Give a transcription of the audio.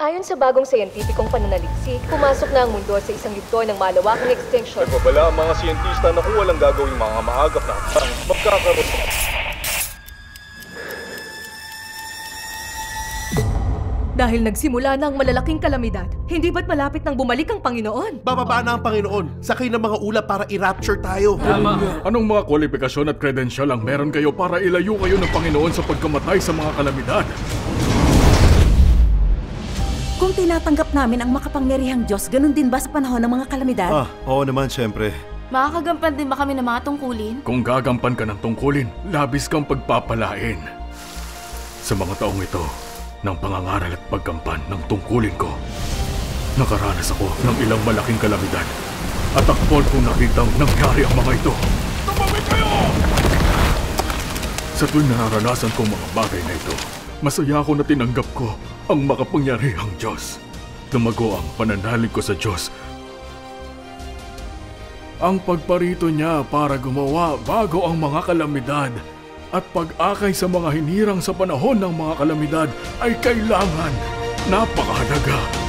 Ayon sa bagong siyentipikong pananaliksik, pumasok na ang mundo sa isang yugto ng malawakang extinction. Nagbabala ang mga siyentista na kung walang gagawing mga maagap na hakbang, magkakaroon. Dahil nagsimula na ang malalaking kalamidad, hindi ba't malapit nang bumalik ang Panginoon? Bababa na ang Panginoon. Sakay ng mga ulap para i-rapture tayo. Anong mga kwalifikasyon at kredensyal ang meron kayo para ilayo kayo ng Panginoon sa pagkamatay sa mga kalamidad? Kung tinatanggap namin ang makapangyarihang Diyos, ganun din ba sa panahon ng mga kalamidad? Oo naman, syempre. Makakagampan din ba kami ng mga tungkulin? Kung gagampan ka ng tungkulin, labis kang pagpapalain. Sa mga taong ito, ng pangangaral at pagkampan ng tungkulin ko, nakaranas ako ng ilang malaking kalamidad at akpol kong nakitang nangyari ang mga ito. Tumawid kayo! Sa tuwing nararanasan kong mga bagay na ito, masaya ako na tinanggap ko ang makapangyarihang Diyos. Tumago ang pananalig ko sa Diyos. Ang pagparito niya para gumawa bago ang mga kalamidad at pag-akay sa mga hinirang sa panahon ng mga kalamidad ay kailangan. Napakahalaga.